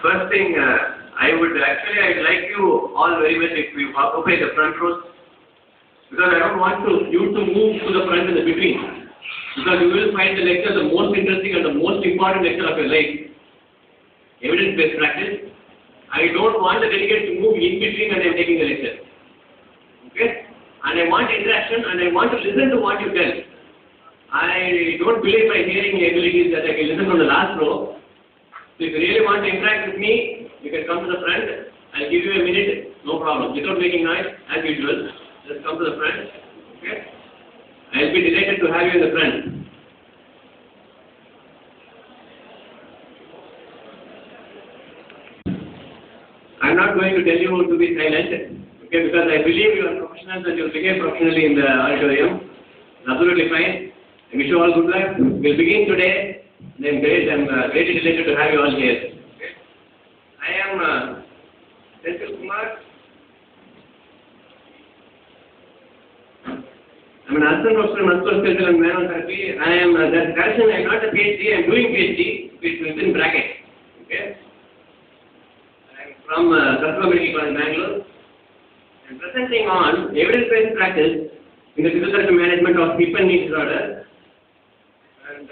First thing, I'd like you all very much if you occupy the front rows, because I don't want you to move to the front in the between, because you will find the lecture the most interesting and the most important lecture of your life, evidence-based practice. I don't want the delegate to move in between when I am taking the lecture. Okay? And I want interaction and I want to listen to what you tell. I don't believe my hearing abilities that I can listen from the last row. So if you really want to interact with me, you can come to the front. I'll give you a minute, no problem, without making noise, as usual. Just come to the front. Okay? I'll be delighted to have you in the front. I'm not going to tell you to be silent, okay, because I believe you are professionals and you'll behave professionally in the auditorium. Absolutely fine. I wish you all good luck. We'll begin today. I'm greatly delighted to have you all here. Okay. I am Senthil Kumar. I'm an assistant professor in musculoskeletal and manual therapy. I am that correction. I'm not a PhD. I'm doing PhD. It's within brackets. Okay. I'm from Ortho Medical College, Bangalore. I'm presenting on evidence-based practice in the physiotherapy management of hip and knee disorder. And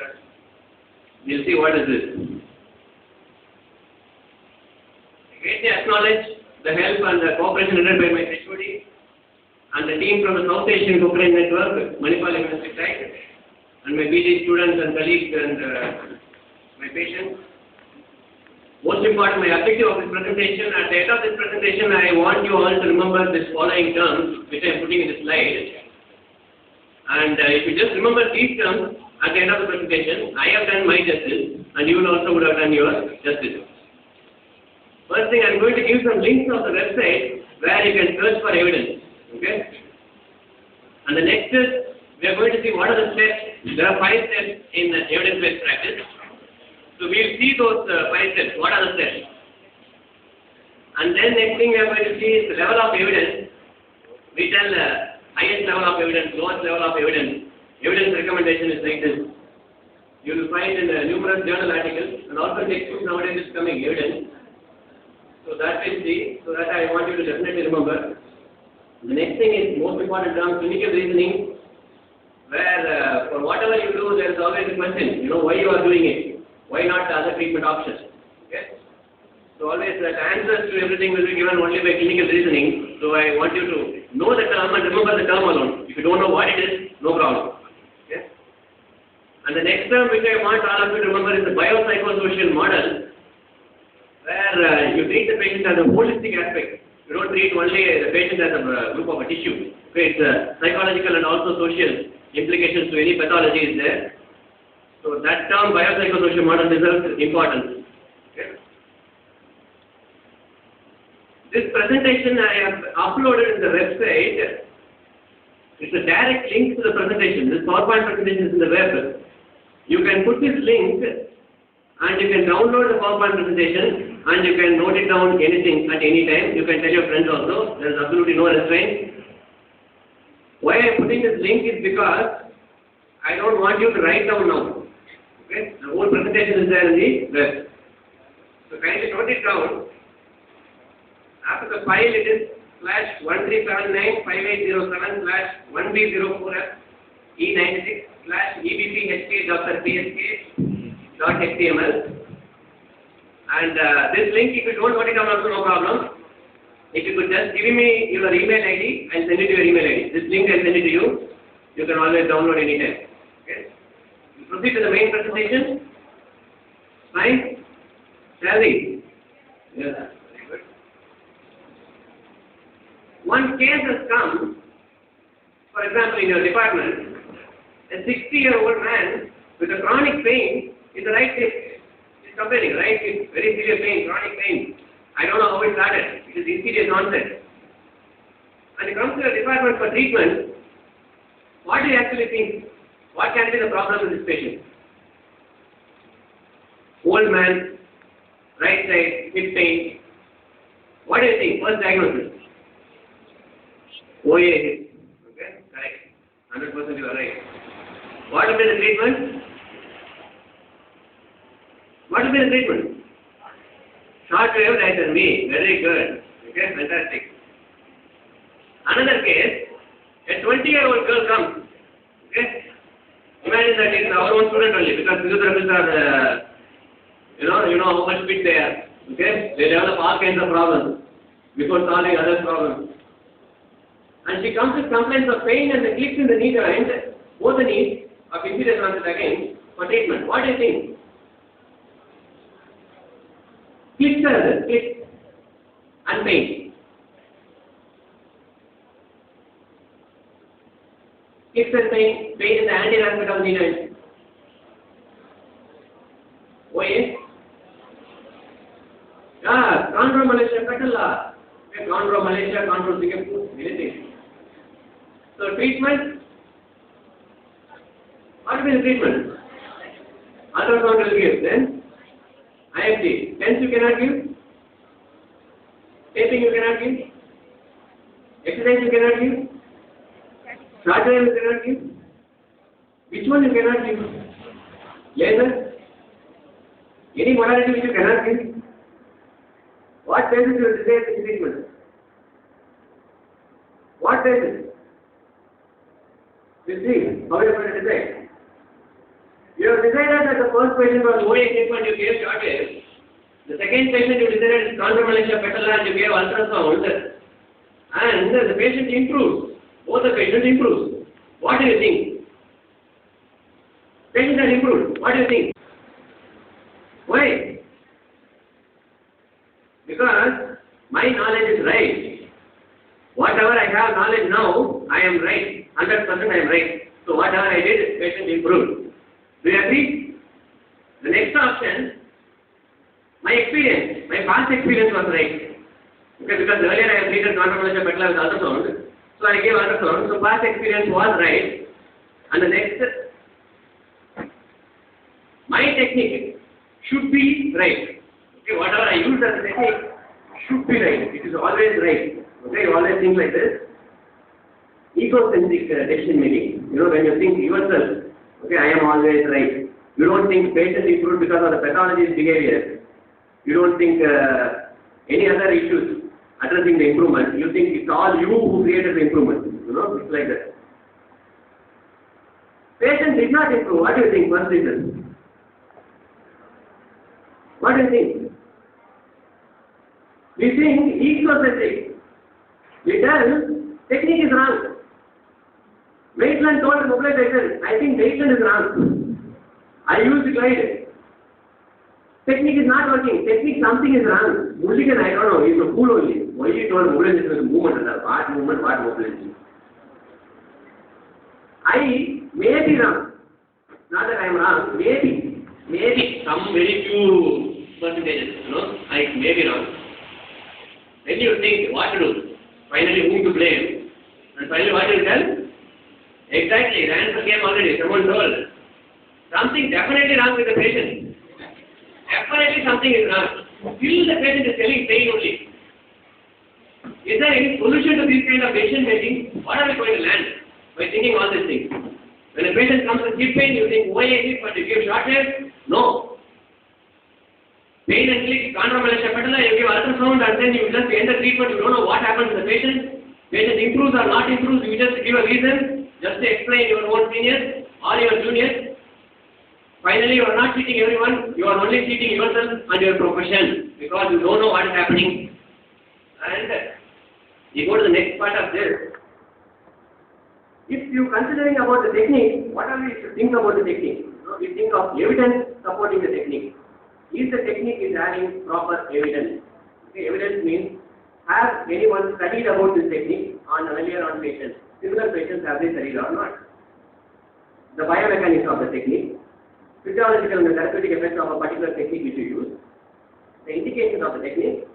we'll see what is this. I greatly acknowledge the help and the cooperation rendered by my HOD and the team from the South Asian Cochrane Network, Manipal University site, and my PG students and colleagues and my patients. Most important, my objective of this presentation, at the end of this presentation, I want you all to remember this following terms which I am putting in the slide. And if you just remember these terms at the end of the presentation, I have done my justice and you also would have done your justice. First thing, I am going to give some links of the website where you can search for evidence. Okay? And the next is, we are going to see what are the steps. There are 5 steps in evidence-based practice. So we will see those 5 steps. What are the steps? And then next thing we are going to see is the level of evidence. We tell highest level of evidence, lowest level of evidence. Evidence recommendation is like this. You will find in numerous journal articles and also textbooks nowadays is coming evidence. So that will see. So that I want you to definitely remember. The next thing is most important term, clinical reasoning, where for whatever you do, there is always a question. You know why you are doing it. Why not the other treatment options? Okay. So always the answers to everything will be given only by clinical reasoning. So I want you to know the term and remember the term alone. If you don't know what it is, no problem. Okay? And the next term which I want all of you to remember is the biopsychosocial model, where you treat the patient as a holistic aspect. You don't treat only the patient as a group of a tissue. Okay? It's psychological and also social implications to any pathology is there. So that term biopsychosocial model deserves importance. Okay? This presentation I have uploaded in the website. It's a direct link to the presentation. This PowerPoint presentation is in the web. You can put this link and you can download the PowerPoint presentation and you can note it down anything at any time. You can tell your friends also. There is absolutely no restraint. Why I am putting this link is because I don't want you to write down now. Okay? The whole presentation is there in the web. So kindly note it down. After the file it is /13795807/1B04F/E96/EBPHK.PSK.html. And this link, if you don't note it down also, no problem. If you could just give me your email ID, I'll send it to your email ID. This link I'll send it to you. You can always download anytime. Okay? We proceed to the main presentation. Fine? Shall we? Yes. Very good. One case has come, for example, in your department, a 60-year-old man with a chronic pain in the right hip. He's complaining, right hip, very severe pain, chronic pain. I don't know how it started. It is insidious onset. And he comes to the department for treatment. What do you actually think? What can be the problem with this patient? Old man, right side, hip pain. What do you think? First diagnosis. OA hip. Okay, correct. 100% you are right. What will be the treatment? What will be the treatment? Shortwave nicer me. Very good. Okay, fantastic. Another case, a 20-year-old girl comes. Okay. Imagine that it's our own student only because physiotherapists are, you know how much fit they are. Okay, they develop all kinds of problems before solving other problems. And she comes with complaints of pain and the clicks in the knee joint, both the knees of inferior transit again for treatment. What do you think? Clicks are there, clicks and pain. Clicks and pain in the anterior aspect of the knee joint. Oh yes? Yeah, control Malaysia, Petala. Okay, control Malaysia, control Singapore, anything. So treatment, what will be the treatment? Ultrasound will give, then IFT. Tense you cannot give, taping you cannot give, exercise you cannot give, shortwave you cannot give. Which one you cannot give? Laser? Any modality which you cannot give? What basis you will decide this treatment? What basis? You see, how you are going to decide? You have decided that the first patient was OA treatment, you gave shortwave. The second patient you decided is chondromalacia petala and you gave ultrasound. And the patient improves. Both the patients improves. What do you think? Patients are improved. What do you think? Why? Because my knowledge is right. Whatever I have knowledge now, I am right. 100% I am right. So whatever I did, patient improved. Do you agree? The next option, my experience, my past experience was right. Okay, because earlier I have treated chondromalacia petala with ultrasound. So I gave ultrasound. So past experience was right. And the next, my technique should be right. Okay, whatever I use as a technique should be right. It is always right. Okay, you always think like this. Egocentric decision making. You know, when you think yourself, okay, I am always right. You don't think patient improved because of the pathologist's behavior. You don't think any other issues addressing the improvement. You think it's all you who created the improvement. You know, it's like that. Patient did not improve. What do you think? First reason. What do you think? We think egocentric. We tell technique is wrong. Maitland told mobilization, I think Maitland is wrong. I used glide. Technique is not working. Technique something is wrong. Mulligan, I don't know, he's a fool only. Why he told mobilization is movement? What movement, what mobilization? I may be wrong. Not that I am wrong. Maybe some very few percentages, you know, I may be wrong. Then you think what to do. Finally, whom to blame. And finally, what you tell? Exactly, the answer came already. Someone told. Something definitely wrong with the patient. Definitely something is wrong. Still the patient is telling pain only. Is there any solution to this kind of decision making? What are we going to land by thinking all these things? When a patient comes with hip pain, you think, why is it, but you give shortwave? No. Pain and click, chondromalacia petala, you give ultrasound and then you just end the treatment, you don't know what happens to the patient. Patient improves or not improves, you just give a reason, just to explain your own seniors or your juniors. Finally, you are not cheating everyone, you are only cheating yourself and your profession because you don't know what is happening. And you go to the next part of this. If you considering about the technique, what are we to think about the technique? We think of evidence supporting the technique. If the technique is having proper evidence. Okay, evidence means, has anyone studied about this technique earlier on patients? Similar patients have they studied or not? The biomechanics of the technique, physiological and therapeutic effects of a particular technique which you use, the indications of the technique,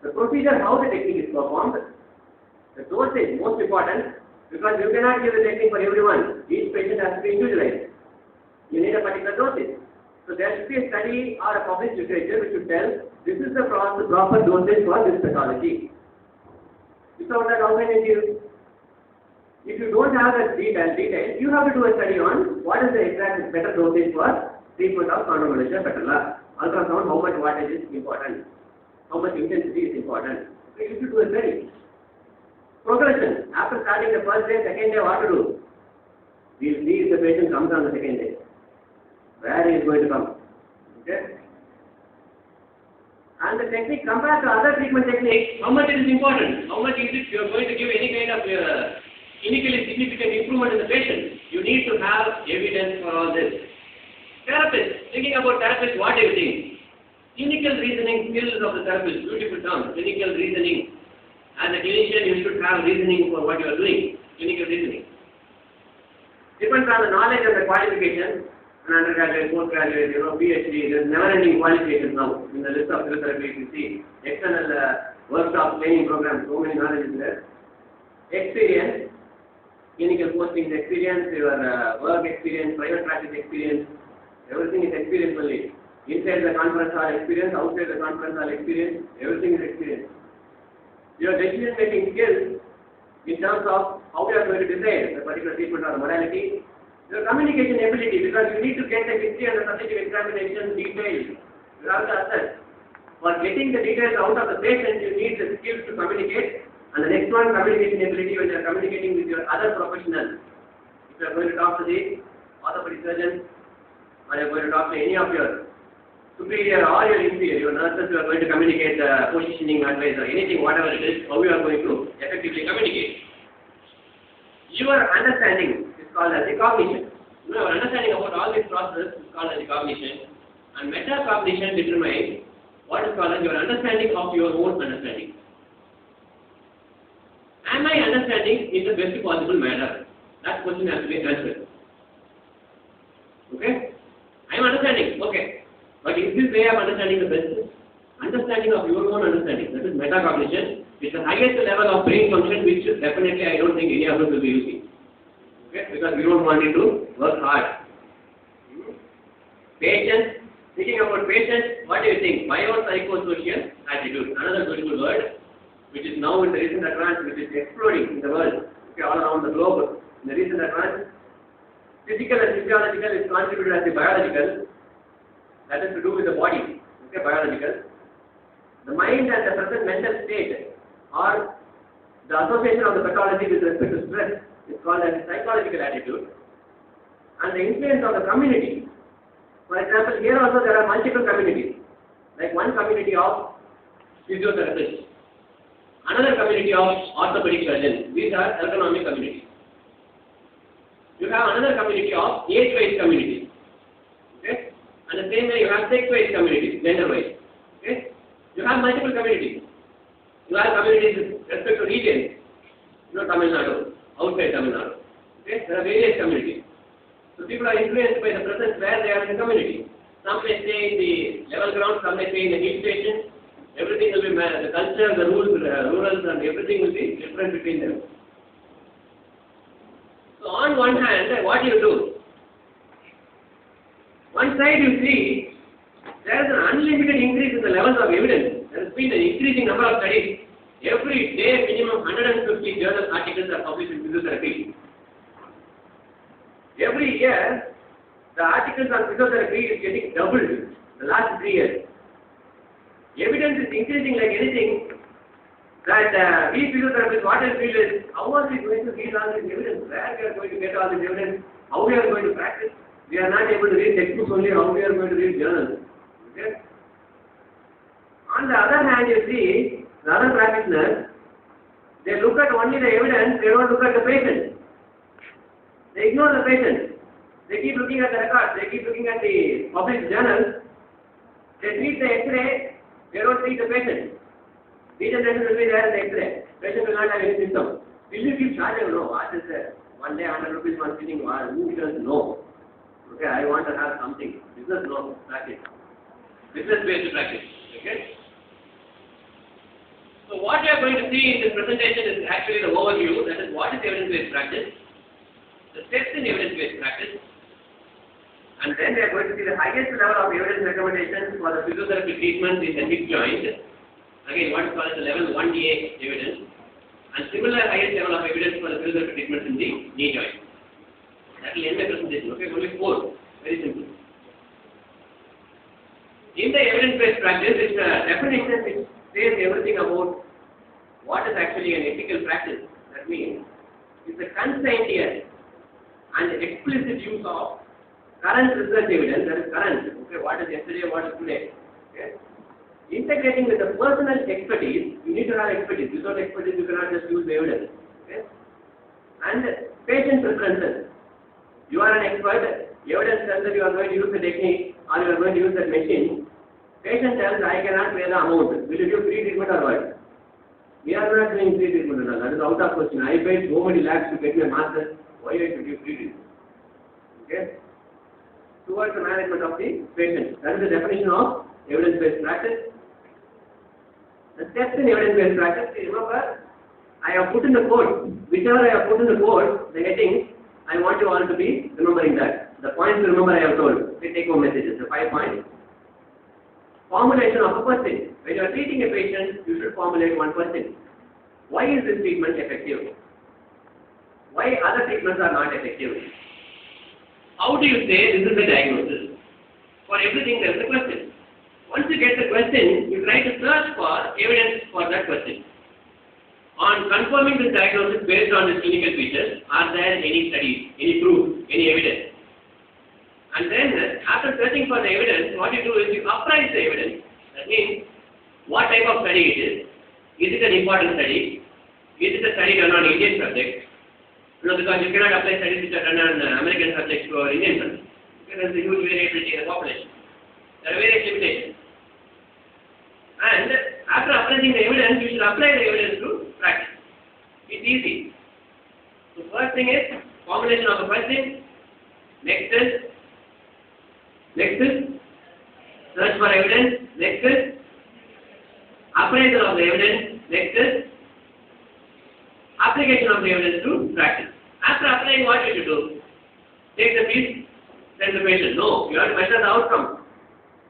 the procedure, how the technique is performed, the dosage, most important, because you cannot give the technique for everyone. Each patient has to be individualized. You need a particular dosage. So there should be a study or a published literature which should tell this is the proper dosage for this pathology. Without that, how can you give? If you don't have that detail, you have to do a study on what is the exact better dosage for treatment of chondromalacia petala. Ultrasound, how much wattage is important. how much intensity is important. So you should do a study. Progression. After starting the first day, second day, what to do? We will see if the patient comes on the second day. Where he is going to come. Okay? And the technique compared to other treatment techniques, how much it is important? How much is it you are going to give any kind of clinically significant improvement in the patient? You need to have evidence for all this. Therapist, thinking about therapist, what do you think? Clinical reasoning skills of the therapist, beautiful term, clinical reasoning. As a clinician, you should have reasoning for what you are doing, clinical reasoning. Depends on the knowledge and the qualification. An undergraduate, postgraduate, PhD, there's never-ending qualifications now. In the list of physiotherapy, you see external workshops, training programs, so many knowledge is there. Experience, clinical postings experience, your work experience, private practice experience, everything is experience only. Inside the conference hall experience, outside the conference hall experience, everything is experience. Your decision-making skills in terms of how you are going to decide the particular treatment or the modality. Your communication ability, because you need to get the history and the subjective examination details. You have to assess. For getting the details out of the patient, you need the skills to communicate. And the next one, communication ability, when you are communicating with your other professionals. If you are going to talk to the orthopedic surgeon, or you are going to talk to any of your superior or your inferior, your nurses, you are going to communicate positioning advice or anything, whatever it is, how you are going to effectively communicate. Your understanding is called as the cognition. Your understanding about all this process is called as the cognition. And metacognition determines what is called as your understanding of your own understanding. Am I understanding in the best possible manner? That question has to be answered. Okay? I am understanding. Okay. But is this way of understanding the best? Understanding of your own understanding. That is metacognition. It's the highest level of brain function, which definitely I don't think any of us will be using. Okay? Because we don't want it to work hard. Patience. Thinking about patience, what do you think? Biopsychosocial attitude. Another beautiful word, which is now in the recent advance, which is exploding in the world, okay, all around the globe. In the recent advance, physical and physiological is contributed as the biological. That is to do with the body. Okay, biological. The mind and the present mental state, or the association of the pathology with respect to stress, is called as psychological attitude. And the influence of the community. For example, here also there are multiple communities. Like one community of physiotherapists, another community of orthopedic surgeons. These are ergonomic communities. You have another community of age-wise communities. Okay? And the same way you have sex-wise communities, gender-wise. Okay? You have multiple communities. You have communities with respect to regions. Tamil Nadu, outside Tamil Nadu. Okay? There are various communities. So people are influenced by the presence where they are in the community. Some may stay in the level ground, some may stay in the hill station. Everything will be, the culture, the rules, rurals and everything will be different between them. So on one hand, what do you do? One side you see, there is an unlimited increase in the levels of evidence. There has been an increasing number of studies. Every day, minimum 150 journal articles are published in physiotherapy. Every year, the articles on physiotherapy is getting doubled the last 3 years. Evidence is increasing like anything that we physiotherapists, what I feel is, how are we going to read all this evidence? Where we are going to get all this evidence? How we are going to practice? We are not able to read textbooks only, how we are going to read journals. Okay? On the other hand, you see, the other practitioners, they look at only the evidence, they don't look at the patient. They ignore the patient. They keep looking at the records, they keep looking at the published journals. They treat the X-ray, they don't treat the patient. Degeneration will be there in the X-ray. Patient will not have any symptoms. Will you keep charging? No. What is there? One day 100 rupees one sitting, who does no? Okay, I want to have something. Business no, practice. Business-based practice. Okay? So what we are going to see in this presentation is actually the overview, that is what is evidence-based practice, the steps in evidence-based practice, and then we are going to see the highest level of evidence recommendations for the physiotherapy treatment in the hip joint. Again, what is called as the level 1DA evidence, and similar highest level of evidence for the physiotherapy treatment in the knee joint. That will end my presentation. Okay, only 4. Very simple. In the evidence-based practice, its definition is says everything about what is actually an ethical practice. That means it's a conscientious and explicit use of current research evidence, that is current, okay, what is yesterday, what is today. Okay? Integrating with the personal expertise, you need to have expertise. Without expertise, you cannot just use the evidence. Okay? And patient preferences. You are an expert, evidence tells that you are going to use the technique or you are going to use that machine. Patient tells, I cannot pay the amount. Will you do free treatment or what? We are not doing free treatment at all. That is out of question. I paid so many lakhs to get my master's. Why I should give free treatment? Okay? Towards the management of the patient. That is the definition of evidence-based practice. The steps in evidence-based practice, remember, I have put in the code. Whichever I have put in the code, the heading, I want you all to be remembering that. The points to remember I have told. The take-home messages, the 5 points. Formulation of a question. When you are treating a patient, you should formulate one question. Why is this treatment effective? Why other treatments are not effective? How do you say this is the diagnosis? For everything there is a question. Once you get the question, you try to search for evidence for that question. On confirming this diagnosis based on the clinical features, are there any studies, any proof, any evidence? And then, after searching for the evidence, what you do is you appraise the evidence. That means, what type of study it is? Is it an important study? Is it a study done on Indian subjects? Because you cannot apply studies which are done on American subjects to our Indian subjects. Because there is a huge variability in the population. There are various limitations. And after appraising the evidence, you should apply the evidence to practice. It's easy. So first thing is formulation of a question. Next is search for evidence. Next is appraisal of the evidence. Next is application of the evidence to practice. After applying, what you should do? Take the piece, send the patient. No, you have to measure the outcome.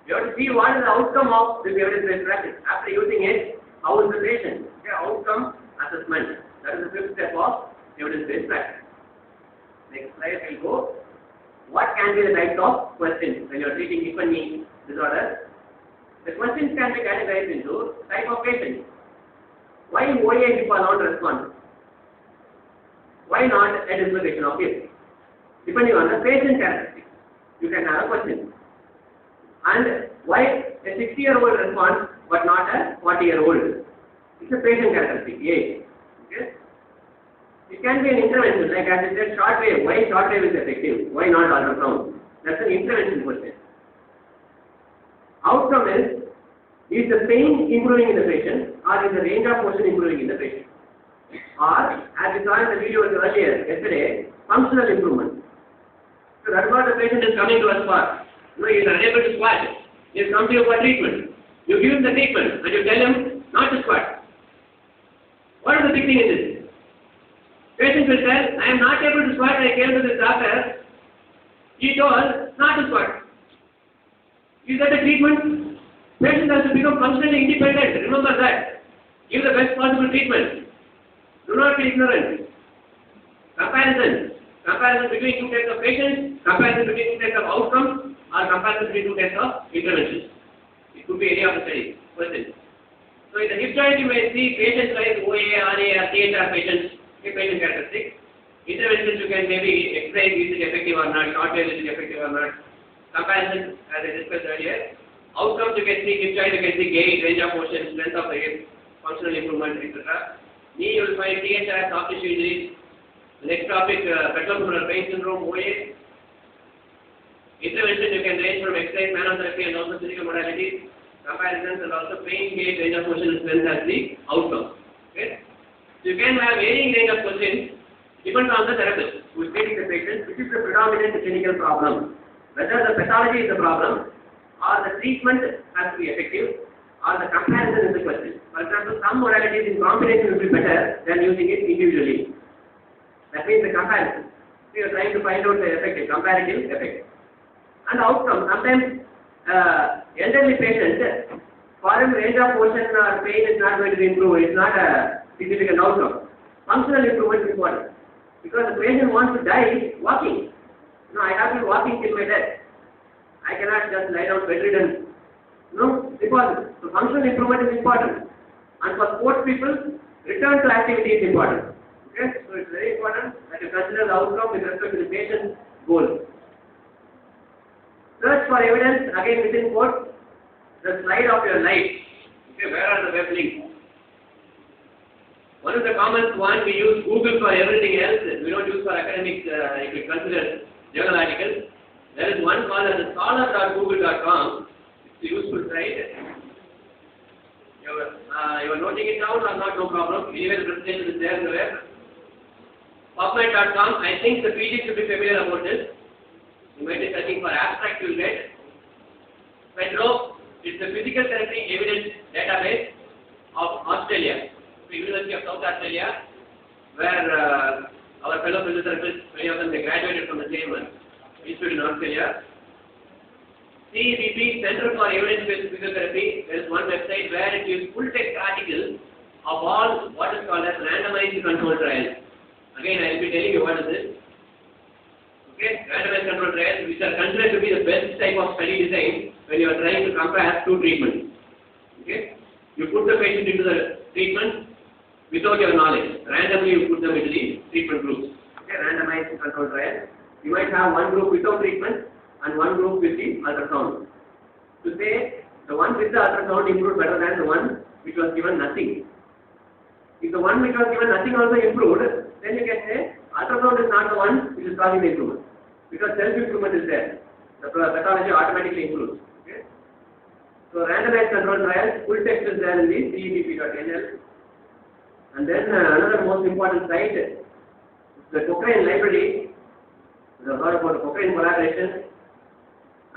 You have to see what is the outcome of this evidence-based practice. After using it, how is the patient? Okay, outcome assessment. That is the fifth step of evidence-based practice. Next slide will go. What can be the types of questions when you are treating hip and knee disorder? The questions can be categorized into type of patient. Why OA hip alone response? Why not a dislocation of hip? Depending on the patient characteristics, you can have a question. And why a 60-year-old responds but not a 40-year-old? It's a patient characteristic, age. Okay? It can be an intervention, like as I said, short wave. Why short wave is effective? Why not ultrasound? That's an intervention question. Outcome is the pain improving in the patient, or is the range of motion improving in the patient? Or, as we saw in the video earlier, yesterday, functional improvement. So that's what the patient is coming to us for. He is unable to squat. He has come to you for treatment. You give him the treatment and you tell him not to squat. What is the big thing in this? Patient will tell, I am not able to squat. I came to this doctor. He told not to squat. Is that a treatment? Patient has to become functionally independent. Remember that. Give the best possible treatment. Do not be ignorant. Comparison between two types of patients, comparison between two types of outcomes, or comparison between two types of interventions. It could be any of the studies. Question. So in the hip joint you may see patients like OA, RA, or THR patients, patient characteristics. Interventions you can maybe explain is it effective or not, short wave is it effective or not. Comparison, as I discussed earlier. Outcomes you can see hip joint, you can see gait, range of motion, strength of the hip, functional improvement, etc. Knee you will find THR, soft tissue injuries. The next topic, petrofemoral pain syndrome, OA. Intervention you can range from exercise, manotherapy, and also physical modalities. Comparisons and also pain, gait, range of motion, and strength as the outcome. Okay? So you can have varying range of questions depends on the therapist who is treating the patient, which is the predominant clinical problem. Whether the pathology is the problem, or the treatment has to be effective, or the comparison is the question. For example, some modalities in combination will be better than using it individually. That means the comparison. We are trying to find out the effective, comparative effect. And outcome. Sometimes elderly patient, for him range of motion or pain is not going to be improved. It's not a significant outcome. Functional improvement is important. Because the patient wants to die walking. No, I have been walking till my death. I cannot just lie down bedridden. No, because the functional improvement is important. And for sports people, return to activity is important. Okay, so it's very important that you consider the outcome with respect to the patient's goal. Search for evidence, again within quote, the slide of your life. Okay, where are the web links? One of the common one, we use Google for everything else. We don't use for academics, if you consider journal articles. There is one called as scholar.google.com. It's a useful site. You are noting it down or not, no problem. Anyway, the presentation is there in the web. PubMed.com, I think the PG should be familiar about this. You might be searching for abstract, you will get. Pedro, it's the physical therapy evidence database of Australia. The University of South Australia, where our fellow physiotherapists, many of them, they graduated from the same institute in Australia. CEBP, Center for Evidence-Based Physiotherapy, there is one website where it gives full text articles of all what is called as randomized controlled trials. Again, I will be telling you what is this. Okay, randomized controlled trials, which are considered to be the best type of study design when you are trying to compare two treatments. Okay, you put the patient into the treatment without your knowledge. Randomly you put them into the treatment groups. Okay, randomized controlled trials. You might have one group without treatment and one group with the ultrasound. To say the one with the ultrasound improved better than the one which was given nothing. If the one which was given nothing also improved, then you can say ultrasound is not the one which is causing the improvement, because self-improvement is there. The pathology automatically improves. Okay? So randomized controlled trials, full text is there in the CEBP.nl. And then another most important site is the Cochrane library. You have heard about the Cochrane collaboration.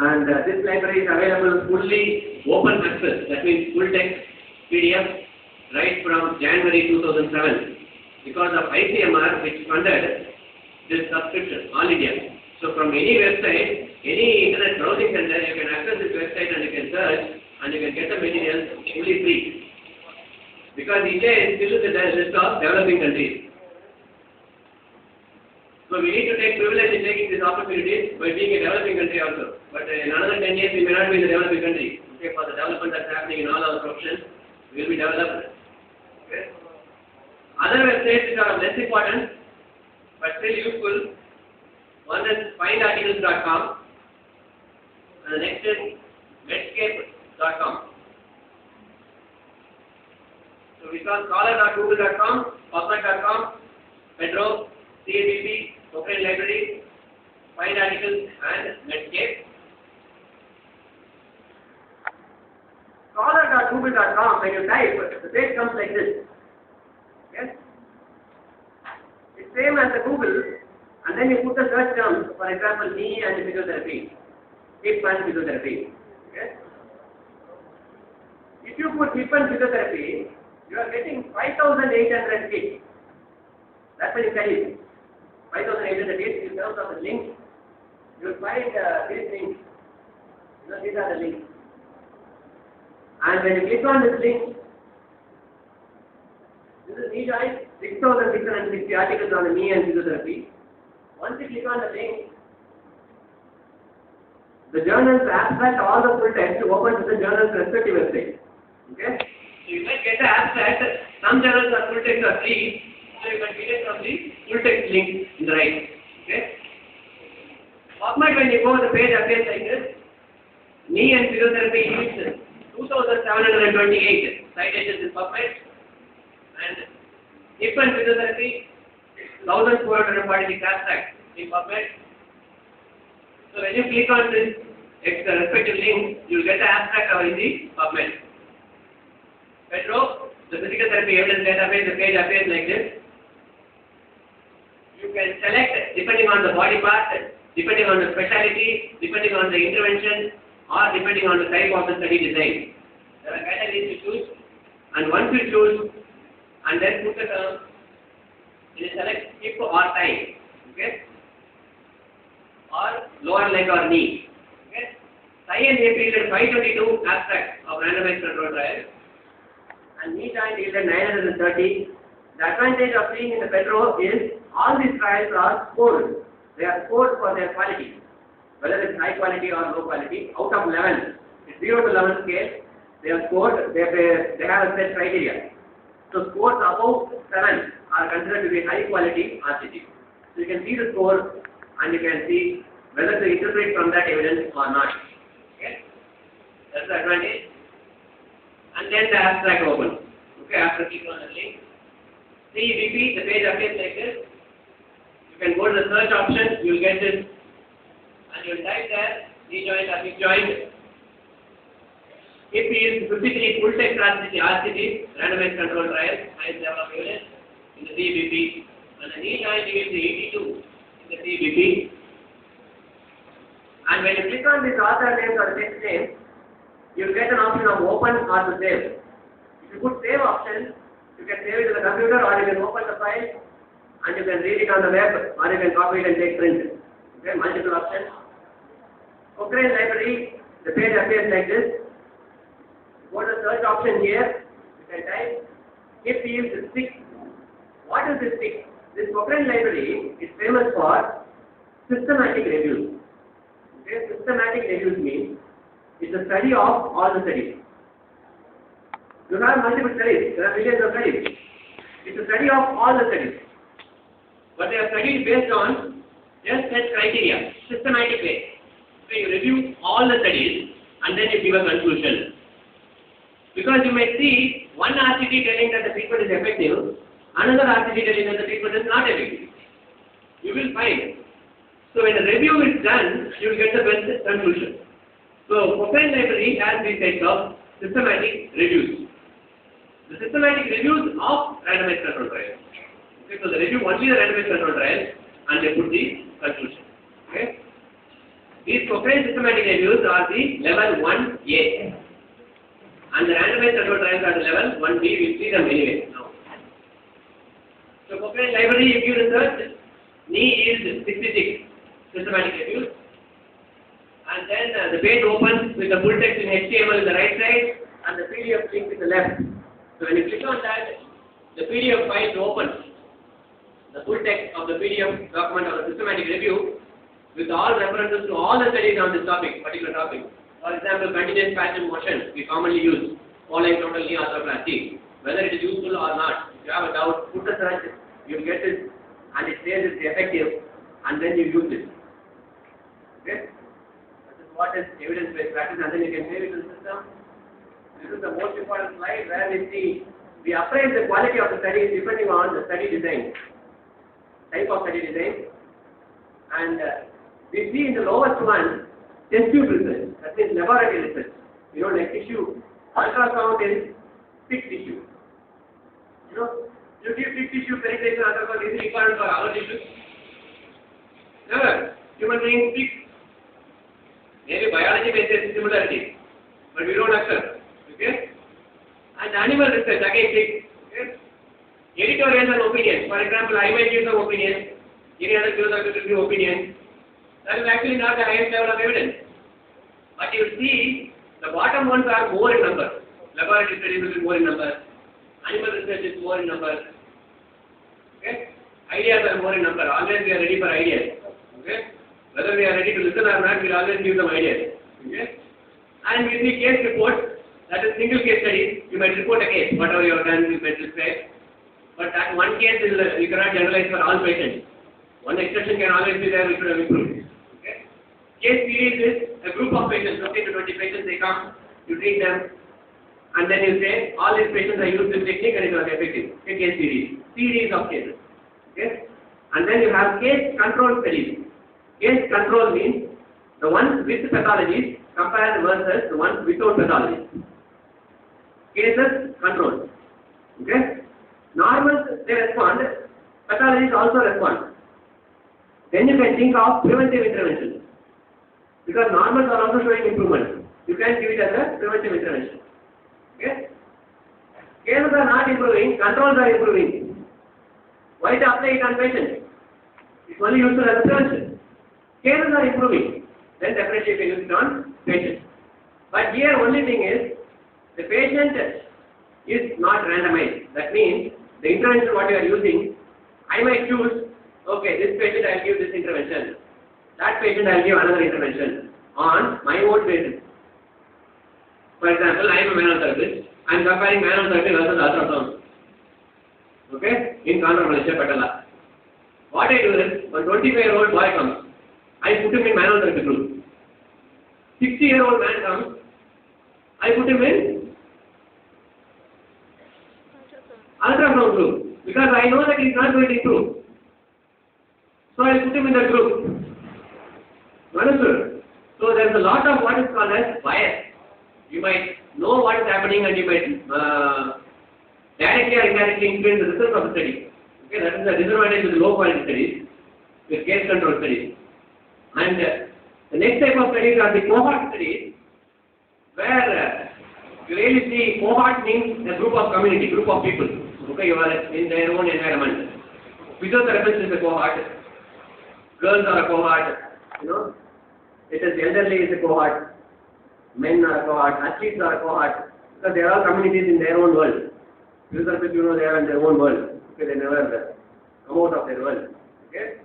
And this library is available fully open access, that means full text PDF, right from January 2007. Because of ICMR, which funded this subscription, all India. So from any website, any internet browsing center, you can access this website and you can search and you can get the materials fully free. Because India is still in the list of developing countries. So we need to take privilege in taking these opportunities by being a developing country also. But in another 10 years, we may not be in the developing country. Okay, for the development that's happening in all our professions, we will be developed. Okay. Other websites which are of less importance, but still useful. One is findarticles.com and the next is medscape.com. So we saw scholar.google.com, PubMed.com, Pedro, CABP, Cochrane Library, Find Articles and Medscape. Scholar.google.com, when you type, the page comes like this. Yes? It's same as the Google, and then you put the search terms, for example, knee and physiotherapy, hip and physiotherapy. Okay? If you put hip and physiotherapy, you are getting 5,800 hits. That's when you tell you. 5,800 hits in terms of the links. You will find these links. You know, these are the links. And when you click on this link, this is knee joint, 6,660 articles on the knee and physiotherapy. Once you click on the link, the journal's abstract, all the full text opens to the journal's respective website. Okay? So you might get the abstract. Some journals are full text or free, so you can get it from the full text link in the right. Okay? PubMed, when you go, the page appears like this. Knee and physiotherapy is 2,728 citations in PubMed, and hip and physiotherapy 1,446 abstracts in PubMed. So when you click on this respective link, you will get the abstract or in the PubMed. Pedro, the physical therapy evidence database, the page appears like this. You can select depending on the body part, depending on the specialty, depending on the intervention, or depending on the type of the study design. There are categories to choose, and once you choose, and then put the term, you select hip or thigh, okay, or lower leg or knee. Okay, thigh and hip yielded 522 abstracts of randomized control trials, and knee joint yielded 930. The advantage of being in the Pedro is all these trials are scored. They are scored for their quality, whether it's high quality or low quality. Out of 11, it's 0 to 11 scale. they have scored, they have a set criteria. So scores above 7 are considered to be high quality RCT. So you can see the score and you can see whether to interpret from that evidence or not. Okay, that's the advantage. And then the abstract open. Okay, after click on the link. CEBP, the page appears like this. You can go to the search option, you will get this, and you will type there knee joint or hip joint. Hip is 53 full text RCT, randomized control trial, highest level of evidence in the CEBP, and the knee joint is 82 in the CEBP. And when you click on this author name or text name, you will get an option of open or to save. If you put save option, you can save it to the computer or you can open the file and you can read it on the web or you can copy it and take print. Okay, multiple options. Cochrane library, the page appears like this. Go to the search option here, you can type hip yield 6. What is this 6? This Cochrane library is famous for systematic reviews. Okay, systematic reviews means it's a study of all the studies. You have multiple studies, there are millions of studies. It's a study of all the studies. But they are studied based on just set criteria, systematic way. So you review all the studies and then you give a conclusion. Because you may see one RCT telling that the treatment is effective, another RCT telling that the treatment is not effective. You will find. So when a review is done, you will get the best conclusion. So Cochrane library has these types of systematic reviews. The systematic reviews of randomized control trials. Okay, so they review only the randomized control trials and they put the conclusion. Okay. These Cochrane systematic reviews are the level 1A and the randomized control trials are the level 1B. We'll see them anyway now. So Cochrane library, if you research, knee is 66 systematic reviews, and then the page opens with the full text in HTML in the right side and the PDF link in the left. So when you click on that, the PDF file opens, the full text of the PDF document of the systematic review with all references to all the studies on this topic, particular topic. For example, continuous pattern motion we commonly use, following total knee arthroplasty. Whether it is useful or not, if you have a doubt, put a search, you will get it and it says it's effective and then you use it. Okay? This is what is evidence-based practice and then you can save it to the system. This is the most important slide where we appraise the quality of the studies depending on the study design, type of study design, and we see in the lowest one test tube research, that means laboratory research. You know, like tissue, ultrasound is fixed tissue. You know, you give fixed tissue penetration ultrasound is important for our tissues. Never. Human beings fixed. Maybe biology may say similarity, but we don't accept. Okay? And animal research again fixed. Okay? Editorial and opinion. For example, I might give some opinion, any other gives a opinion. That is actually not the highest level of evidence. But you see, the bottom ones are more in number. Laboratory studies will be more in number. Animal research is more in number. Okay? Ideas are more in number. Always we are ready for ideas. Okay? Whether we are ready to listen or not, we will always give them ideas. Okay? And we see case reports. That is single case studies. You might report a case. Whatever you have done, you might describe. But that one case is you cannot generalize for all patients. One exception can always be there. We should have improved. Okay? Case series is a group of patients. 15 to 20 patients. They come. You treat them. And then you say, all these patients are used this technique and it was effective. Okay, case series. Series of cases. Okay? And then you have case control studies. Case control means the ones with pathologies compared versus the ones without pathologies. Cases control. Okay? Normals, they respond. Pathologies also respond. Then you can think of preventive intervention. Because normals are also showing improvement. You can give it as a preventive intervention. Okay? Cases are not improving, controls are improving. Why to apply it on patients? It's only useful as a prevention. Cases are improving, then definitely you can use it on patients. But here only thing is, the patient is not randomized. That means, the intervention what you are using, I might choose, okay, this patient I will give this intervention. That patient I will give another intervention on my own basis. For example, I am a manual therapist. I am comparing manual therapy versus ultrasound. Okay? In chondromalacia patella. What I do is, when 25-year-old boy comes, I put him in manual therapy group. 60-year-old man comes, I put him in ultrasound group. Because I know that he is not going to improve. So I put him in the group. Understood? So there is a lot of what is called as bias. You might know what is happening and you might directly or indirectly influence the results of the study. Okay, that is the disadvantage with low quality studies, with case control studies. And the next type of studies are the cohort studies, where you really see cohort means a group of community, group of people. Okay, you are in their own environment. Physiotherapist is a cohort, girls are a cohort, it is elderly is a cohort, men are a cohort, athletes are a cohort, because they are all communities in their own world. Physiotherapists, they are in their own world. Okay, they never come out of their world. Okay?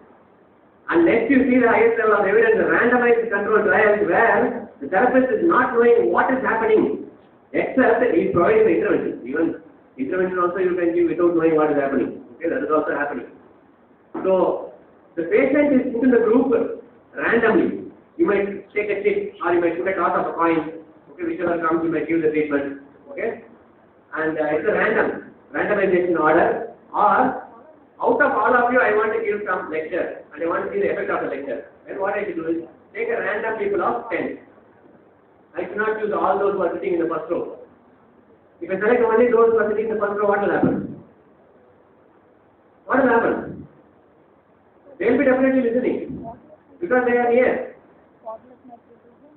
And next you see the highest level of evidence, the randomized controlled trials, where the therapist is not knowing what is happening, except he is providing the intervention. Even intervention also you can give without knowing what is happening. Okay, that is also happening. So the patient is put in the group randomly. You might take a chip or you might put a toss of a coin. Okay, whichever comes you might give the treatment. Okay, and it's a randomization order. Or out of all of you, I want to give some lecture and I want to see the effect of the lecture. Then what I should do is take a random people of 10. I should not choose all those who are sitting in the first row. If I select only those who are sitting in the first row, what will happen? What will happen? They will be definitely listening because they are here.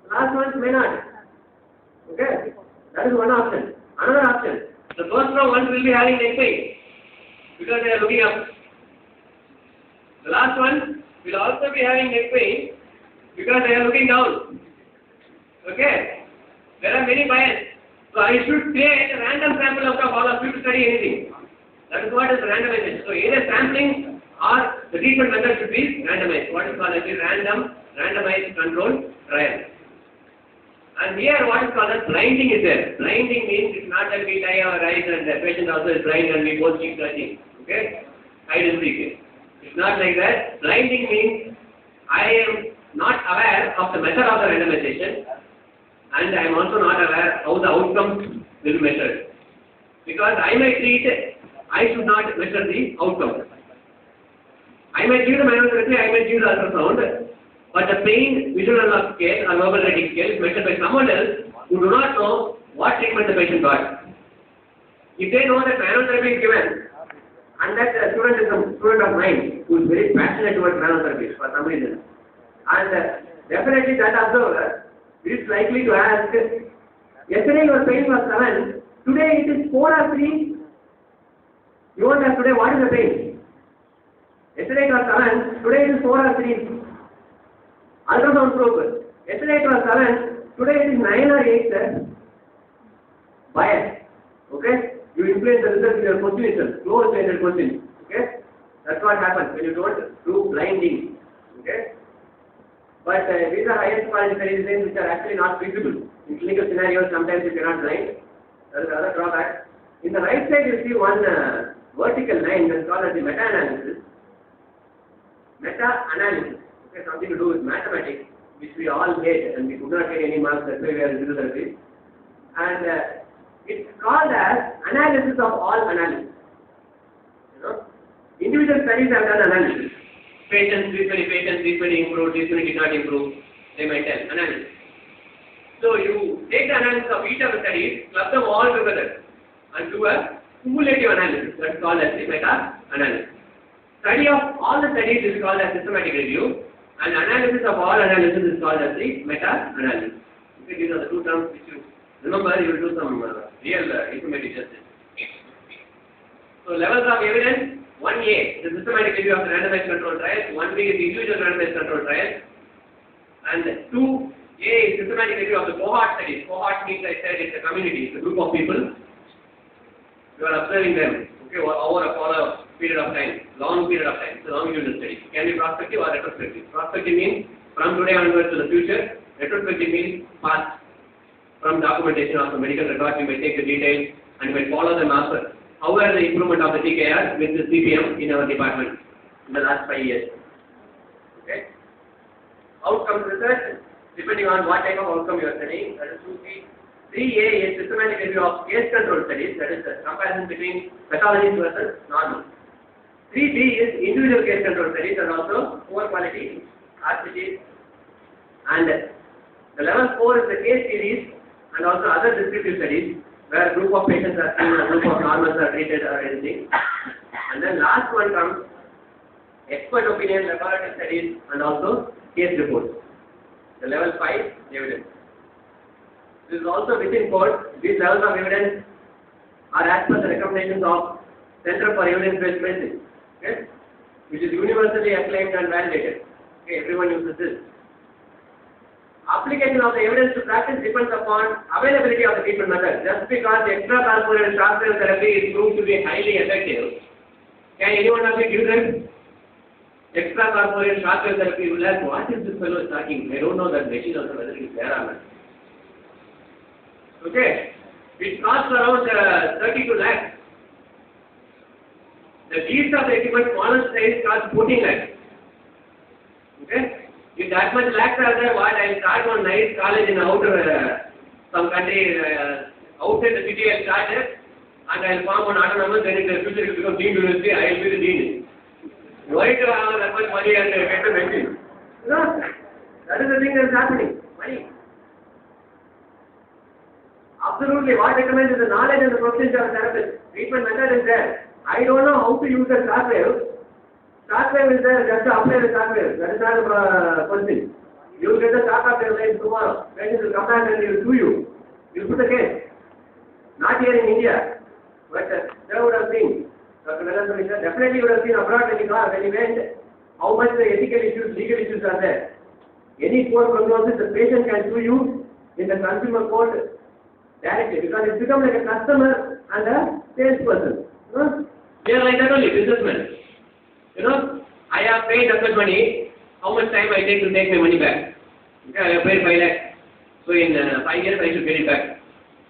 The last ones may not. Okay? That is one option. Another option. The first row ones will be having neck pain because they are looking up. The last one will also be having neck pain because they are looking down. Okay? There are many bias. So I should create a random sample out of all of you to study anything. That is what is randomization. So either sampling or the treatment method should be randomized. What is called as randomized controlled trial. And here what is called as blinding is there. Blinding means it's not that we tie our eyes and the patient also is blind and we both keep searching. Okay? Hide and seek. It's not like that. Blinding means I am not aware of the method of the randomization and I am also not aware how the outcome will be measured. Because I may treat, I should not measure the outcome. I may give the manual therapy, I may give the ultrasound, but the pain visual analog scale or verbal rating scale is measured by someone else who do not know what treatment the patient got. If they know that manual therapy is given and that the student is a student of mine who is very passionate towards manual therapy for some reason, and definitely that observer is likely to ask, yesterday your pain was 7, today it is 4 or 3. You won't ask today what is the pain. Yesterday it was 7, today it is 4 or 3. Ultrasound probe. Yesterday it was 7, today it is 9 or 8, sir. Bias. Okay? You influence the result with your question, close-ended question. Okay? That's what happens when you don't do blinding. Okay? But these are highest quality studies which are actually not feasible. In clinical scenarios, sometimes you cannot blind. That is another drawback. In the right side, you see one vertical line that's called as the meta-analysis. Meta-analysis. Okay, something to do with mathematics, which we all hate and we could not get any marks, that's why we are in physiotherapy. And it's called as analysis of all analysis. Individual studies have done analysis. Patients, these many improved, these many did not improve. They might tell analysis. So you take the analysis of each of the studies, club them all together and do a cumulative analysis. That's called as the meta-analysis. Study of all the studies is called as systematic review. And analysis of all analysis is called as the meta-analysis. Okay, these are the two terms which you remember. You will do some real informative justice. So levels of evidence: 1A, the systematic review of the randomized control trial. 1B is the individual randomized control trial. And 2A is systematic review of the cohort studies. Cohort means, I said, it's a community, it's a group of people. You are observing them. Okay, over a period of time, long period of time. It's a longitudinal study. It can be prospective or retrospective. Prospective means from today onwards to the future. Retrospective means past. from documentation of the medical records, you may take the details and you may follow them up. However, the improvement of the TKR with the CPM in our department in the last 5 years. Okay. Outcomes research, depending on what type of outcome you are studying, that is 2C. 3A is systematic review of case control studies, that is the comparison between pathologies versus normal. 3B is individual case control studies and also poor quality RCTs. And the level 4 is the case series and also other descriptive studies where a group of patients are seen, a group of normals are treated or anything. And then last one comes expert opinion, laboratory studies and also case reports. The level 5, evidence. This is also within code. These levels of evidence are as per the recommendations of Center for Evidence-Based Medicine, okay, which is universally acclaimed and validated. Okay, everyone uses this. Application of the evidence to practice depends upon availability of the treatment method. Just because the extracorporeal shock wave therapy is proved to be highly effective, can anyone of you give them extracorporeal shock wave therapy? You will ask, what is this fellow talking? I don't know that machine also whether it is there or not. Okay, it costs around 32 lakhs. The least of the equipment, smallest size, costs 14 lakhs. Okay, if that much lakhs are there, what I'll start one nice college in outer some country outside the city. I'll start there and I'll form one autonomous. Then in the future, it will become deemed university. I'll be the dean. Why to have that much money and get the machine? No, that is the thing that is happening. Money. Absolutely, what recommends is the knowledge and the proficiency of the therapist. Treatment method is there. I don't know how to use the shock wave. Shock wave is there, just to apply the shock wave. That is not a question. You will get the shock of your life tomorrow. Patient will come back and he will sue you. You will put the case. Not here in India. But they would have seen. Dr. Velasquez definitely would have seen abroad when he went, how much the ethical issues, legal issues are there. Any poor prognosis, the patient can sue you in the consumer court directly, because it's become like a customer and a salesperson. You know? They are like that only, businessmen. You know, I have paid that much money, how much time I take to take my money back? Okay, I have paid 5 lakhs. So in 5 years I should get it back.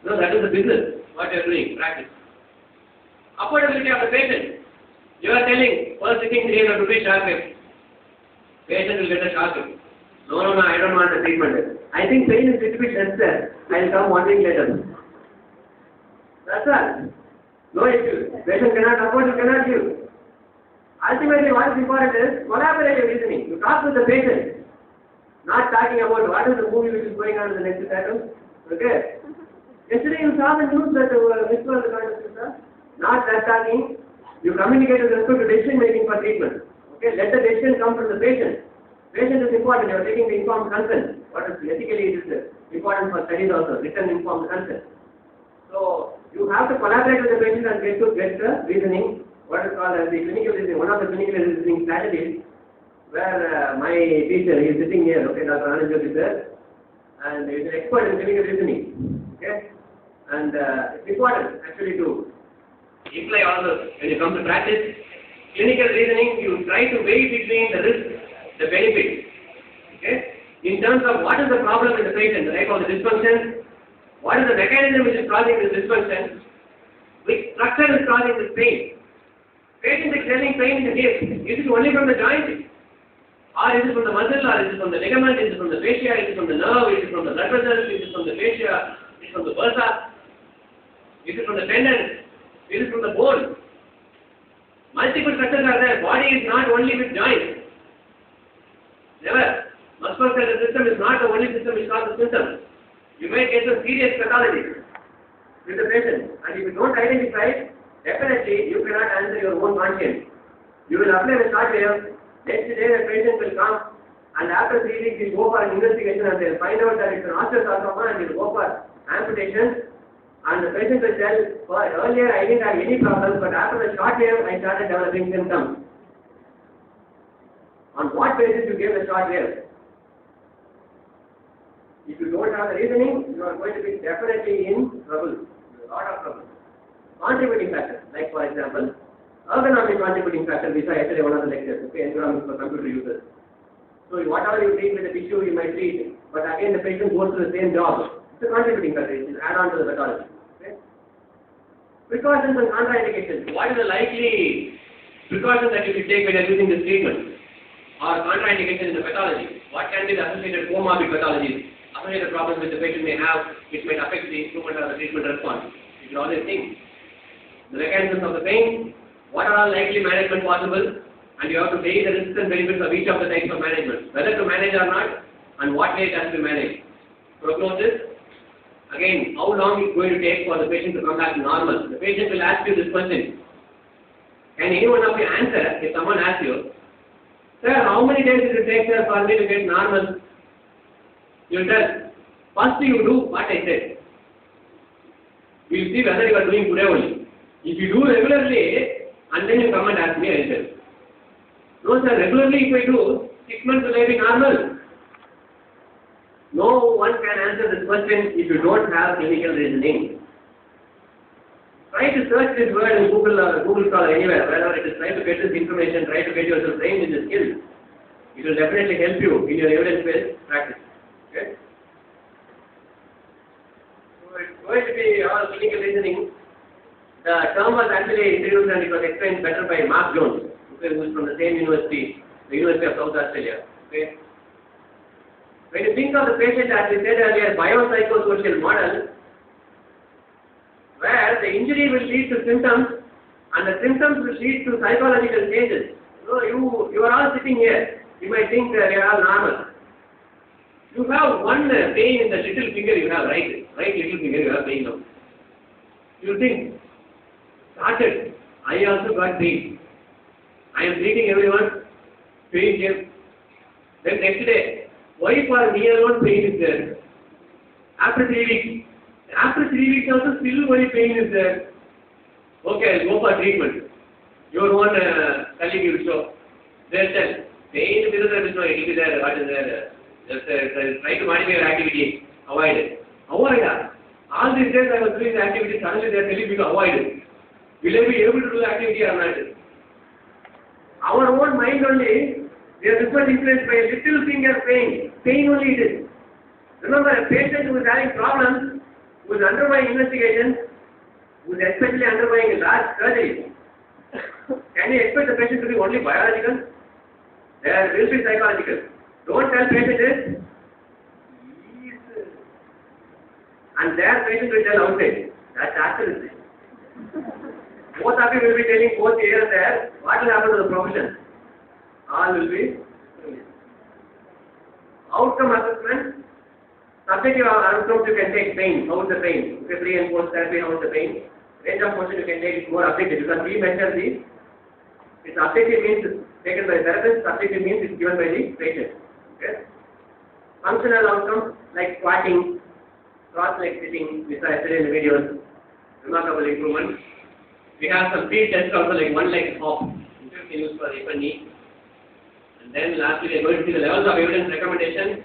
You know, that is the business, what you are doing, practice. Affordability of the patient. You are telling, first sitting 300 rupees shock wave. Patient will get a shock wave. No, I don't want the treatment. I think pain is a little bit less there. I will come 1 week later. That's all. No issue. Patient cannot afford, you cannot give. Ultimately, what is important is collaborative reasoning. You talk with the patient, not talking about what is the movie which is going on in the next atom. Okay? Yesterday you saw the news that which was the kind of sir? Not that talking. You communicate with respect to decision making for treatment. Okay? Let the decision come from the patient. Patient is important. You are taking the informed consent. What is ethically it is important for studies also. Written informed consent. So you have to collaborate with the patient and get the reasoning. What is called as the clinical reasoning. One of the clinical reasoning strategies where my teacher, he is sitting here, okay, Dr. Anand is there, and he is an expert in clinical reasoning. Okay, and it's important actually to imply all those. When you come to practice clinical reasoning, you try to weigh between the risk, the benefit. Okay, in terms of what is the problem in the patient, the type of the dysfunction, what is the mechanism which is causing this dysfunction, which structure is causing this pain. Patient is telling pain in the hip. Is it only from the joint? Or is it from the muscle? Or is it from the ligament? Is it from the fascia? Is it from the nerve? Is it from the blood vessels? Is it from the fascia? Is it from the bursa? Is it from the tendon? Is it from the bone? Multiple structures are there. Body is not only with joints. Never. Musculoskeletal system is not the only system which causes symptoms. You may get some serious pathology with the patient, and if you don't identify, definitely you cannot answer your own conscience. You will apply the short wave. Next day the patient will come, and after 3 weeks he will go for an investigation and they will find out that it's an osteosarcoma and he will go for amputation. And the patient will tell, well, earlier I didn't have any problems, but after the short wave I started developing symptoms. On what basis you gave the short wave? If you don't have the reasoning, you are going to be definitely in trouble, a lot of trouble. Contributing factors, like for example, ergonomic contributing factor, we saw yesterday one of the lectures, okay, ergonomics for computer users. So whatever you treat with the tissue, you might treat, but again the patient goes to the same job. It's a contributing factor. It is add on to the pathology. Okay? Precautions and contraindications. What is the likely precautions that you should take when you are using this treatment? Or contraindications in the pathology? What can be the associated comorbid pathologies, associated problems which the patient may have, which may affect the improvement of the treatment response? You should always think. The mechanisms of the pain, what are all likely management possible, and you have to weigh the risks and benefits of each of the types of management, whether to manage or not, and what way it has to be managed. Prognosis, again, how long it's going to take for the patient to come back to normal. The patient will ask you this question. Can any one of you answer if someone asks you, sir, how many days did it take, sir, for me to get normal? You will tell, first you do what I said. We will see whether you are doing today only. If you do regularly, and then you come and ask me, I will tell. No, sir, regularly if I do, 6 months will I be normal? No one can answer this question if you don't have clinical reasoning. Try to search this word in Google or Google Scholar anywhere, wherever it is, try to get this information, try to get yourself trained in the skills. It will definitely help you in your evidence-based practice. Okay? So it's going to be all clinical reasoning. The term was actually introduced and it was explained better by Mark Jones, who is from the same university, the University of South Australia. Okay? When you think of the patient, as we said earlier, biopsychosocial model, where the injury will lead to symptoms and the symptoms will lead to psychological changes. So you are all sitting here. You might think they are all normal. You have one pain in the little finger you have, right little finger you have pain now. You think, started, I also got pain. I am treating everyone, pain here. Then next day, why for me alone pain is there? After 3 weeks. After 3 weeks also still why pain is there? Okay, I'll go for treatment. Your own colleague will show. They'll tell, pain is there, it will be there, what is there? Just try to modify your activity, avoid it. Avoid that. All these days I was doing the activity, suddenly they are telling me to avoid it. Will I be able to do the activity or not? Our own mind only, we are super influenced by a little finger pain. Pain only it is. Remember, a patient who is having problems, who is undergoing investigation, who is especially undergoing a large surgery, can you expect the patient to be only biological? There will be psychological. Don't tell patient this. And their patient will tell outside. That's accuracy. Both of you will be telling both here and there. What will happen to the profession? All will be outcome assessment. Subjective outcomes you can take pain. How is the pain? Okay, pre and post therapy, how is the pain? Range of motion you can take is more objective because we measure the. It's objective means taken by the therapist. Subjective means it's given by the patient. Okay. Functional outcomes like squatting, cross-leg sitting, we saw yesterday in the videos, remarkable improvement. We have some field tests also like one-leg hop, which we can use for hip and knee. And then lastly, we are going to see the levels of evidence recommendation.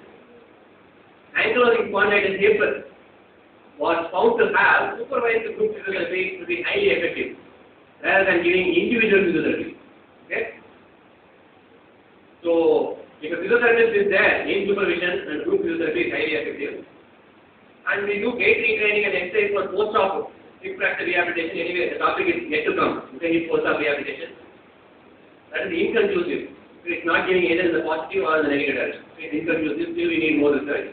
Ankylosing spondylitis hip was found to have supervised group physiotherapy to be highly effective rather than giving individual physiotherapy. Okay? So, if a physiotherapist is there in supervision and group physiotherapy is highly effective, and we do gait retraining and exercise for post-op hip fracture rehabilitation, anyway, the topic is yet to come. Okay, hip post-op rehabilitation. That is inconclusive. It is not giving either the positive or the negative direction. It is inconclusive, still we need more research.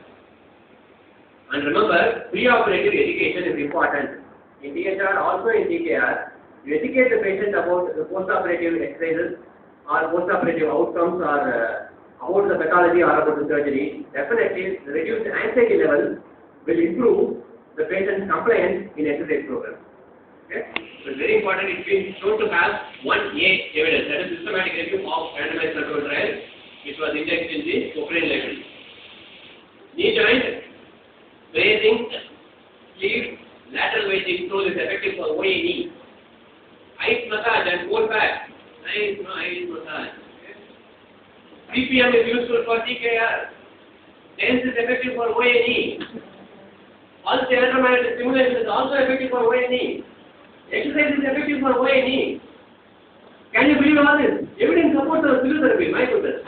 And remember, pre-operative education is important. In DHR, also in DKR, you educate the patient about the post-operative exercises or post-operative outcomes or about the pathology or about the surgery. Definitely, the reduced anxiety level will improve the patient's compliance in exercise program. Okay? So it's very important. It's been shown to have 1A evidence, that is systematic review of randomized controlled trial, which was indexed in the Cochrane library. Knee joint, raising, sleeve, lateral wedging tool is effective for OA knee. Ice massage and cold bath. Nice massage. Okay. CPM is useful for TKR. TENS is effective for OA knee. Pulse electromagnetic stimulation is also effective for OA knee. Exercise is effective for OA knee. Can you believe all this? Evidence supports our physiotherapy, my goodness.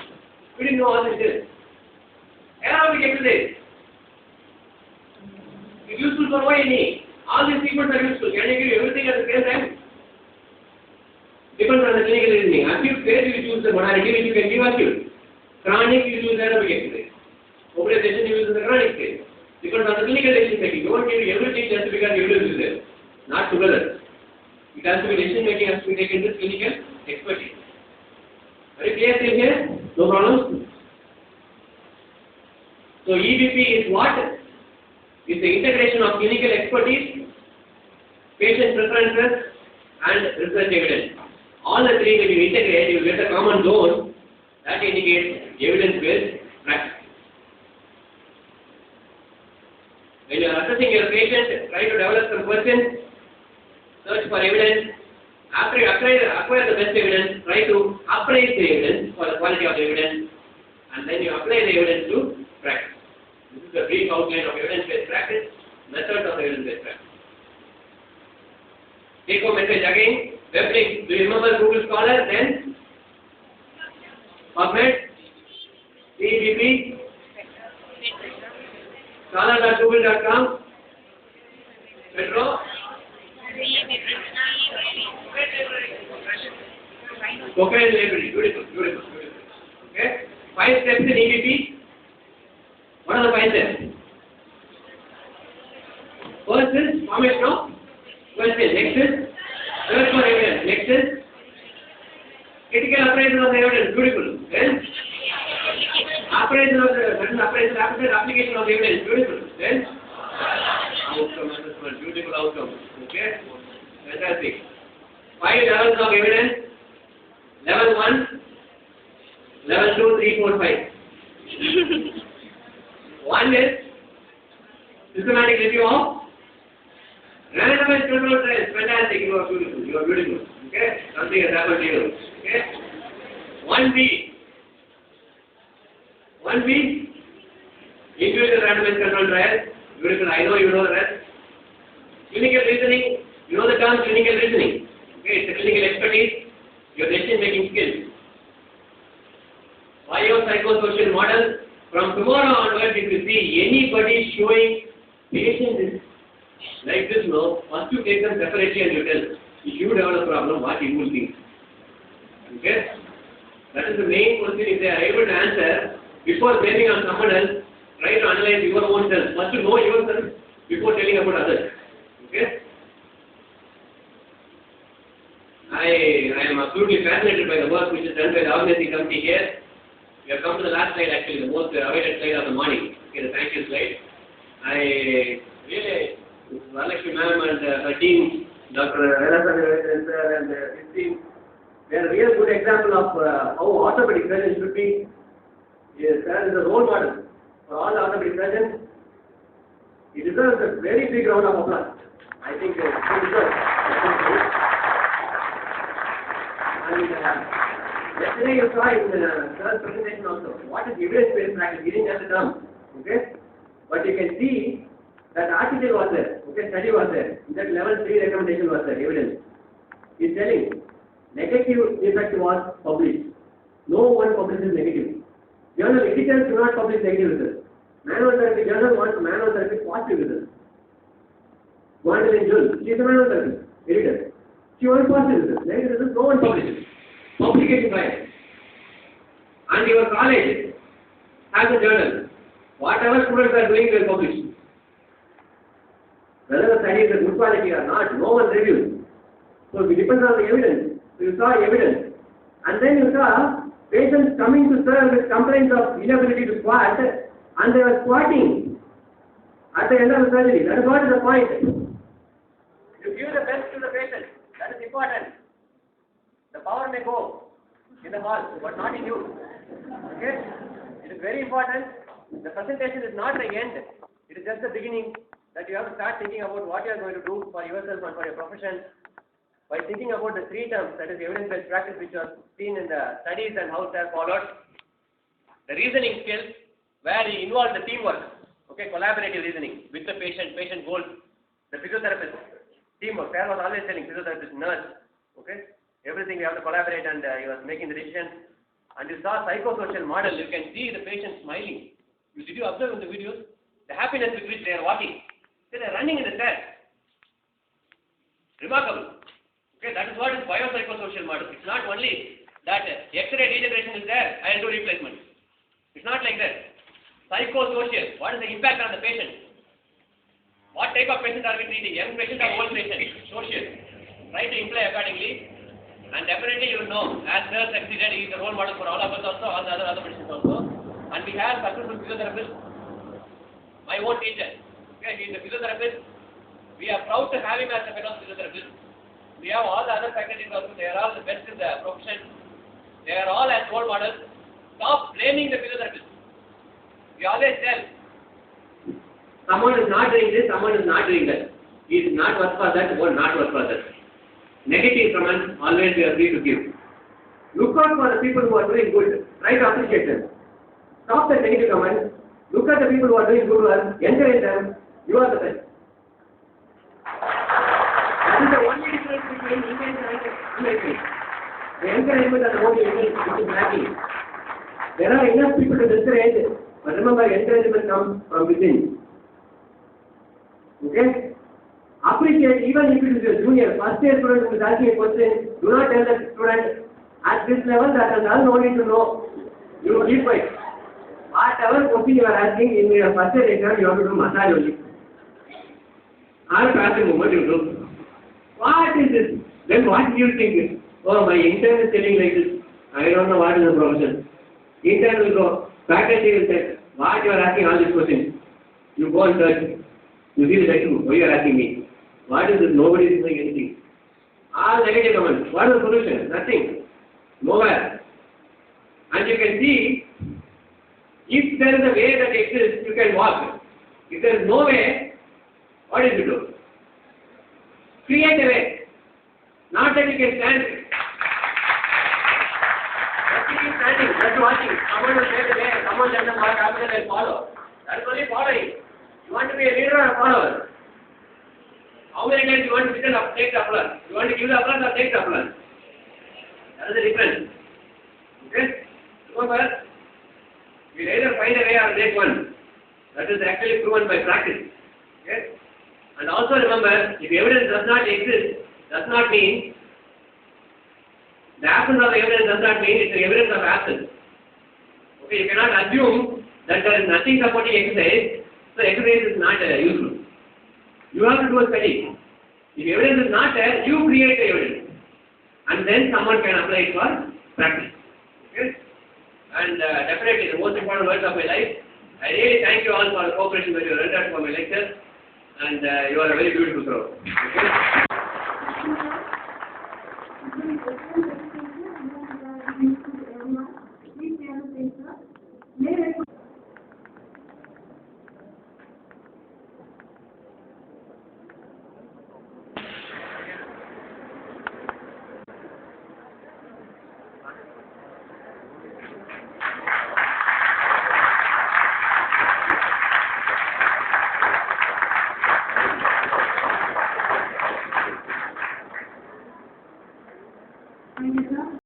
We didn't know all this. Aerobic exercise. It's useful for Y&E. All these treatments are useful. Can I give you everything at the same time? Depends on the clinical reasoning. Acute phase, you choose the modality which you can give acute. Chronic, you choose aerobic exercise. Mobilization, you use in the chronic phase. Depends on the clinical decision making. Don't give everything just because evidence is there. Not together. It has to be decision making, has to be taken with clinical expertise. Are you clear till here? No problems? So EBP is what? It's the integration of clinical expertise, patient preferences, and research evidence. All the three, when you integrate, you will get a common zone that indicates evidence-based practice. When you are assessing your patient, try to develop some questions, search for evidence. After you acquire the best evidence, try to appraise the evidence for the quality of the evidence, and then you apply the evidence to practice. This is the brief outline of evidence-based practice, methods of evidence-based practice. Take home message again, web link. Do you remember Google Scholar? Then PubMed, EBP, scholar.google.com, Metro, Cochrane Library. Beautiful. Okay. 5 steps in EBP. What are the 5 steps? First is formation of question. Next is search for evidence. Next is critical appraisal of the evidence. Beautiful. Then appraisal of the after application of the evidence. Beautiful. Then outcome assessment. Beautiful outcome. Okay. Fantastic. 5 levels of evidence. Level 1, level 2, 3, 4, 5. 1 is systematic review of randomized controlled trials. Fantastic. You are beautiful. Okay. Something has happened to you. Okay. 1B, individual randomized controlled trials. Beautiful. I know you know the rest. Clinical reasoning. You know the term clinical reasoning. Okay. It's a clinical expertise. Your decision making skills. Biopsychosocial model. From tomorrow onwards, if you see anybody showing patients is like this, no, first you take them separately and you tell, if you develop a problem, what you will think. Okay? That is the main question. If they are able to answer, before blaming on someone else, try to analyze your own self. First to know yourself before telling about others. Okay? I am absolutely fascinated by the work which is done by the organizing committee here. We have come to the last slide, actually, the most awaited slide of the morning. Okay, the thank you slide. I really, Varalakshmi ma'am and her team, Dr. Sir and his team, they are a real good example of how orthopedic surgeons should be. Yes, sir is a role model for all the orthopedic surgeons. He deserves a very big round of applause. I think he deserves. And yesterday you saw in the third presentation also, what is evidence-based practice? He didn't have the term, okay? But you can see that article was there, okay, study was there, that level 3 recommendation was there, evidence. He is telling, negative effect was published. No one publishes negative. Journal editors do not publish negative results. Manual therapy journal wants manual therapy positive results. Gwendolyn Jules, she is a manual therapy editor. She wants positive results. Negative results, no one publishes. Publication bias. And your college has a journal. Whatever students are doing, they will publish. Whether the study is of good quality or not, no one reviews. So it depends on the evidence. So you saw evidence. And then you saw patients coming to sir with complaints of inability to squat, and they were squatting at the end of the surgery. That is what is the point. You give the best to the patient. That is important. The power may go in the hall, but not in you. Okay? It is very important. The presentation is not the end. It is just the beginning that you have to start thinking about what you are going to do for yourself and for your profession by thinking about the 3 terms, that is evidence-based practice, which was seen in the studies and how they are followed. The reasoning skills, where you involve the teamwork, okay, collaborative reasoning with the patient goals, the physiotherapist, teamwork. Sarah was always telling physiotherapist, nurse, okay. Everything you have to collaborate, and you are making the decision. And you saw psychosocial model. You can see the patient smiling. Did you observe in the videos the happiness with which they are walking? So they are running in the stairs. Remarkable. Okay, that is what is biopsychosocial model. It's not only that X-ray degeneration is there, I will do replacement. It's not like that. Psychosocial, what is the impact on the patient? What type of patient are we treating? Young patient or old patient? Social. Try to imply accordingly. And definitely you will know, as Sir succeeded, he is a role model for all of us also, all the other patients also. And we have successful physiotherapists. My own teacher. Okay, he is a physiotherapist. We are proud to have him as a fellow physiotherapist. We have all the other faculties also. They are all the best in the profession. They are all as role models. Stop blaming the physiotherapist. We always tell, someone is not doing this, someone is not doing that. He is not worth for that, or not worth for that. Negative comments always we are free to give. Look out for the people who are doing good. Try to appreciate them. Stop the negative comments. Look at the people who are doing good work. Encourage them. You are the best. That is the only difference between encouragement and encouragement. The encouragement and the motivation is lacking. There are enough people to discourage, but remember, encouragement comes from within. Okay? Appreciate, even if it is your junior, first year student who is asking a question, do not tell the student at this level that is all no need to know. You keep quiet. Whatever question you are asking in your first year exam, you have to do massage only. Or passive movement you do. What is this? Then what do you think? Oh, my intern is telling like this. I don't know what is the profession. Intern will go. Faculty will say, what you are asking all these questions? You go and search. You see the textbook. Why you are asking me? What is this? Nobody is doing anything. All negative comments. What is the solution? Nothing. Nowhere. And you can see, if there is a way that exists, you can walk. If there is no way, what is it do? Create a way. Not that you can stand. Just keep standing, just watching. Someone will say the way, someone does the mark, after they follow. That is only following. You want to be a leader or a follower? How many times you want to take the applause? You want to give the applause or take the applause? That is the difference. Okay? Remember, we either find a way or take one. That is actually proven by practice. Okay? And also remember, if evidence does not exist, does not mean, the absence of evidence does not mean it's the evidence of absence. Okay, you cannot assume that there is nothing supporting exercise, so exercise is not useful. You have to do a study. If evidence is not there, you create the evidence. And then someone can apply it for practice. Okay? And definitely the most important words of my life, I really thank you all for the cooperation that you rendered for my lecture. And you are a very beautiful crowd. Okay?